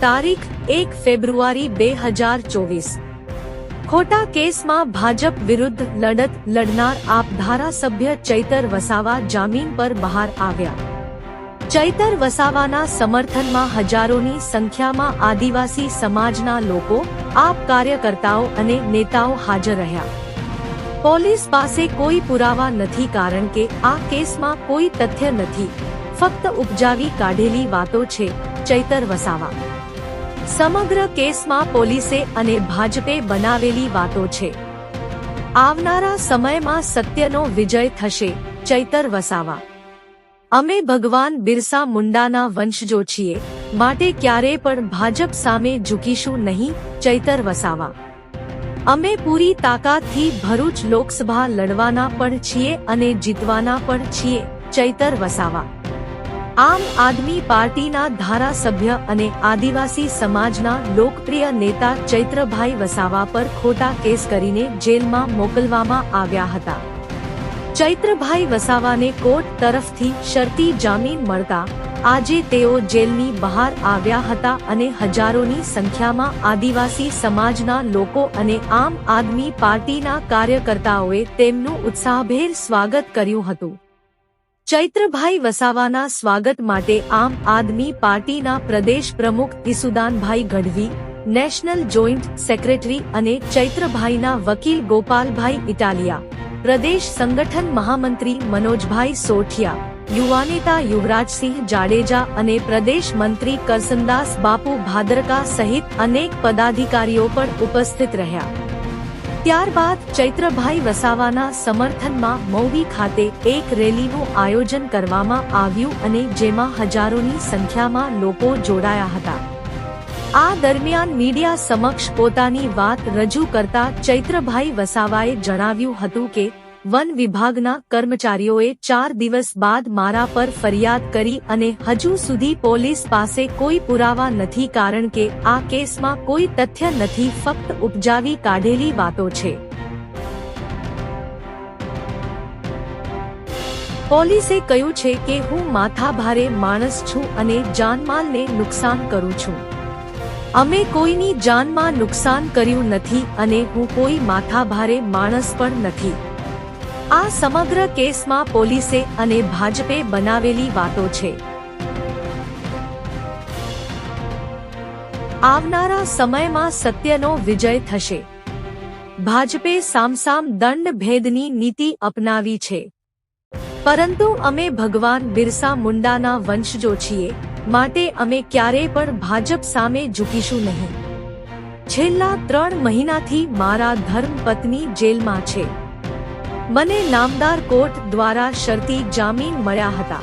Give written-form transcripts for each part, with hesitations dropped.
તારીખ 1 ફેબ્રુઆરી 2024 ખોટા કેસમાં ભાજપ વિરુદ્ધ લડત લડનાર આપ ધારાસભ્ય ચૈતર વસાવા જામીન પર બહાર આવ્યા। ચૈતર વસાવાના સમર્થનમાં હજારોની સંખ્યામાં આદિવાસી સમાજના લોકો, આપ કાર્યકર્તાઓ અને નેતાઓ હાજર રહ્યા। પોલીસ પાસે કોઈ પુરાવા નથી કારણ કે આ કેસમાં કોઈ તથ્ય નથી, ફક્ત ઉપજાવી કાઢેલી વાતો છે। ચૈતર વસાવા સમગ્ર કેસમાં પોલીસે અને ભાજપે બનાવેલી વાતો છે। આવનારા સમયમાં સત્યનો વિજય થશે। ચૈતર વસાવા અમે ભગવાન બિરસા મુંડાના વંશજો છીએ, માટે ક્યારે પણ ભાજપ સામે ઝૂકીશું નહીં। ચૈતર વસાવા અમે પૂરી તાકાતથી ભરૂચ લોકસભા લડવાના પણ છીએ અને જીતવાના પણ છીએ। ચૈતર વસાવા આમ આદમી પાર્ટીના ધારાસભ્ય અને આદિવાસી સમાજના લોકપ્રિય નેતા ચૈત્રભાઈ વસાવા પર ખોટા કેસ કરીને જેલમાં મોકલવામાં આવ્યા હતા। ચૈત્રભાઈ વસાવાને કોર્ટ તરફથી શરતી જામીન મળતા આજે તેઓ જેલની બહાર આવ્યા હતા અને હજારોની સંખ્યામાં આદિવાસી સમાજના લોકો અને આમ આદમી પાર્ટીના કાર્યકર્તાઓએ તેમનું ઉત્સાહભેર સ્વાગત કર્યું હતું। ચૈત્રભાઈ વસાવાના સ્વાગત માટે આમ આદમી પાર્ટીના પ્રદેશ પ્રમુખ ઈસુદાનભાઈ ગઢવી, નેશનલ જોઈન્ટ સેક્રેટરી અને ચૈત્રભાઈના વકીલ ગોપાલભાઈ ઇટાલિયા, પ્રદેશ સંગઠન મહામંત્રી મનોજભાઈ સોઠિયા, યુવા નેતા યુવરાજસિંહ જાડેજા અને પ્રદેશ મંત્રી કરસનદાસ બાપુ ભાદરકા સહિત અનેક પદાધિકારીઓ પણ ઉપસ્થિત રહ્યા। ત્યારબાદ ચૈત્રભાઈ વસાવાના સમર્થનમાં મૌવી ખાતે એક રેલીનું આયોજન કરવામાં આવ્યું અને જેમાં હજારોની સંખ્યામાં લોકો જોડાયા હતા। આ દરમિયાન મીડિયા સમક્ષ પોતાની વાત રજૂ કરતા ચૈત્રભાઈ વસાવાએ જણાવ્યું હતું કે વન વિભાગના કર્મચારીઓએ 4 દિવસ બાદ મારા પર ફરિયાદ કરી અને હજુ સુધી પોલીસ પાસે કોઈ પુરાવા નથી કારણ કે આ કેસમાં કોઈ તથ્ય નથી, ફક્ત ઉપજાવી કાઢેલી વાતો છે। પોલીસે કહ્યું છે કે હું માથાભારે માણસ છું અને જાનમાલને નુકસાન કરું છું। અમે કોઈની જાનમાં નુકસાન કર્યું નથી અને હું કોઈ માથાભારે માણસ પણ નથી। આ સમગ્ર કેસમાં પોલીસે અને ભાજપે બનાવેલી વાતો છે। આવનારા સમયમાં સત્યનો વિજય થશે। ભાજપે સામસામ દંડ ભેદની નીતિ અપનાવી છે, પરંતુ અમે ભગવાન બિરસા મુંડાના વંશજો છીએ, માટે અમે ક્યારેય પણ ભાજપ સામે ઝૂકીશું નહીં। છેલ્લા 3 મહિનાથી મારા ધર્મપત્ની જેલમાં છે। મને નામદાર કોર્ટ દ્વારા શરતી જામીન મળ્યા હતા।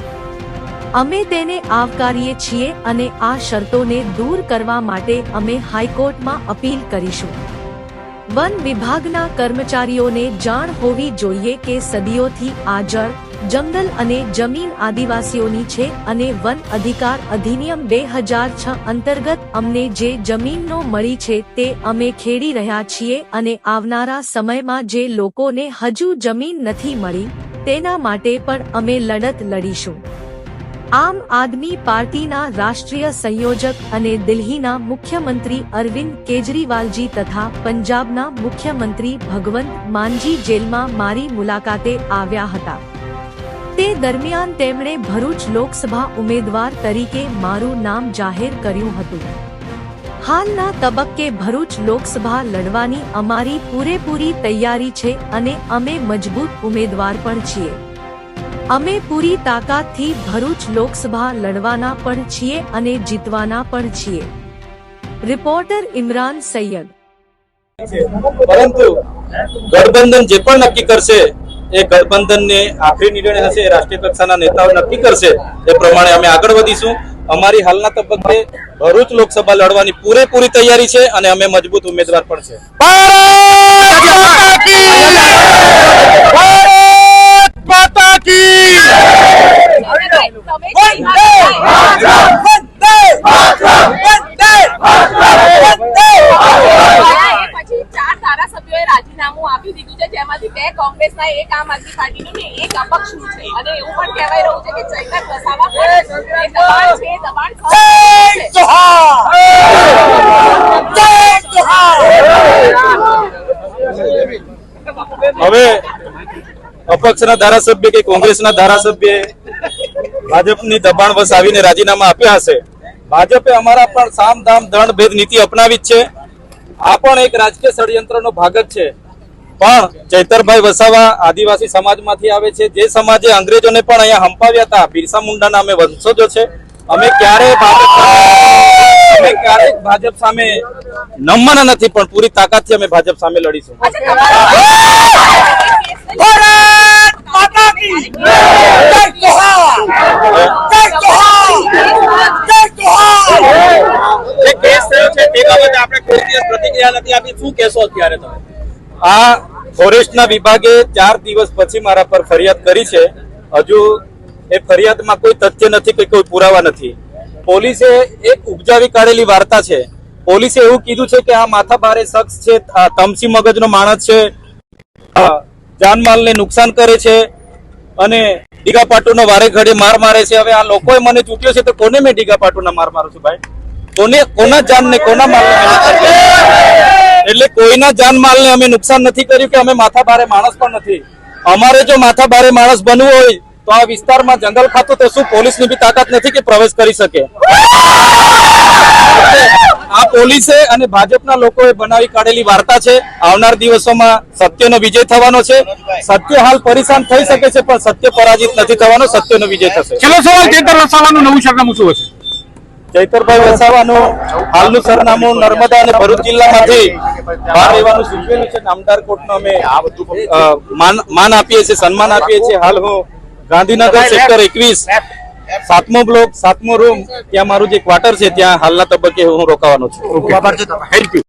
અમે તેને આવકારીએ છીએ અને આ શરતોને દૂર કરવા માટે અમે હાઈકોર્ટમાં અપીલ કરીશું। વન વિભાગના કર્મચારીઓને જાણ હોવી જોઈએ કે સદીઓથી આ જળ, જંગલ અને જમીન આદિવાસીઓની છે અને વન અધિકાર અધિનિયમ 2006 અંતર્ગત અમને જે જમીનનો મળી છે તે અમે ખેડી રહ્યા છીએ અને આવનારા સમયમાં જે લોકોને હજુ જમીન નથી મળી તેના માટે પણ અમે લડત લડીશું। આમ આદમી પાર્ટીના રાષ્ટ્રીય સંયોજક અને દિલ્હીના મુખ્યમંત્રી અરવિંદ કેજરીવાલજી તથા પંજાબના મુખ્યમંત્રી ભગવંત માનજી જેલમાં મારી મુલાકાતે આવ્યા હતા। તે દરમિયાન તેમણે ભરૂચ લોકસભા ઉમેદવાર તરીકે મારું નામ જાહેર કર્યું હતું। હાલના તબક્કે ભરૂચ લોકસભા લડવાની અમારી પૂરેપૂરી તૈયારી છે અને અમે મજબૂત ઉમેદવાર પણ છીએ। અમે પૂરી તાકાતથી ભરૂચ લોકસભા લડવાના પણ છીએ અને જીતવાના પણ છીએ। રિપોર્ટર ઇમરાન સૈયદ। પરંતુ ગઠબંધન જે પણ નક્કી કરશે એ ગઠબંધનને આખરી નિર્ણય હશે એ રાષ્ટ્રીય કક્ષાના નેતાઓ નક્કી કરશે, એ પ્રમાણે અમે આગળ વધીશું। અમારી હાલના તબક્કે ભરૂચ લોકસભા લડવાની પૂરેપૂરી તૈયારી છે અને અમે મજબૂત ઉમેદવાર પણ છે। રાજીનામું આપી દીધું છે, જેમાંથી 2 કોંગ્રેસના, 1 આમ આદમી પાર્ટીનું ને 1 અપક્ષનું છે અને એવું પણ કહેવાય રહ્યું છે કે ચૈતર વસાવા દબાણ છે, દબાણ હવે અપક્ષના ધારાસભ્ય કે કોંગ્રેસના ધારાસભ્ય ભાજપની દબાણ વસ આવીને રાજીનામા આપ્યા હશે. ભાજપે અમારા પણ સામ દામ દંડ ભેદ નીતિ અપનાવી જ છે. આ પણ એક રાજકીય ષડયંત્રનો ભાગ જ છે. પણ ચૈતરભાઈ વસાવા આદિવાસી સમાજમાંથી આવે છે, જે સમાજે અંગ્રેજોને પણ અહીંયા હંપાવ્યા હતા. બિરસા મુંડાના અમે વંશજો છે. અમે ક્યારેય ભાજપ સામે નમવાના નથી, પણ પૂરી તાકાતથી અમે ભાજપ સામે લડીશું. જે કેસ થયો છે તે બાબતે આપણે કોઈ દિવસ પ્રતિક્રિયા નથી આપી. શું કહેશો અત્યારે તમે? આ ફોરેસ્ટના વિભાગે 4 દિવસ પછી મારા પર ફરિયાદ કરી છે. હજુ એ ફરિયાદમાં કોઈ તથ્ય નથી કે કોઈ પુરાવા નથી. પોલીસે એક ઉપજાવી કાઢેલી વાર્તા છે. પોલીસે એવું કીધું છે કે આ માથાભારે શખ્સ છે, આ તમસી મગજનો માણસ છે, જાનમાલને નુકસાન કરે છે અને ડીગાપાટુનો વારે ઘડે માર મારે છે. હવે આ લોકોએ મને ચૂંટ્યો છે તો કોને મેં ડીગાપાટુના માર મારું છું ભાઈ? કોના જાનને કોના માલને એટલે કોઈના જાનમાલને અમે નુકસાન નથી કર્યું કે અમે માથાભારે માણસ પણ નથી. અમારે જો માથાભારે માણસ બનવું હોય તો આ વિસ્તારમાં જંગલ ખાતું તો શું પોલીસની બી તાકાત નથી કે પ્રવેશ કરી શકે? આ પોલીસે અને ભાજપના લોકોએ બનાવી કાઢેલી વાર્તા છે. આવનાર દિવસોમાં સત્યનો વિજય થવાનો છે. સત્ય હાલ પરેશાન થઈ શકે છે, પણ સત્ય પરાજિત નથી થવાનો. સત્યનો વિજય થશે. છેલ્લો સવાલ, ચૈતર વસાવાનું નવું સરનામું શું હશે? ચૈતરભાઈ વસાવાનું હાલનું સરનામું નર્મદા અને ભરૂચ જિલ્લામાંથી બહાર રહેવાનું સૂચવેલું છે. નામદાર કોર્ટનો અમે માન આપીએ છીએ, સન્માન આપીએ છીએ. હાલ હું ગાંધીનગર સેક્ટર 21 7મો બ્લોક 7મો રૂમ ત્યાં મારું જે ક્વાર્ટર છે ત્યાં હાલના તબક્કે હું રોકાવાનો છું. Thank you.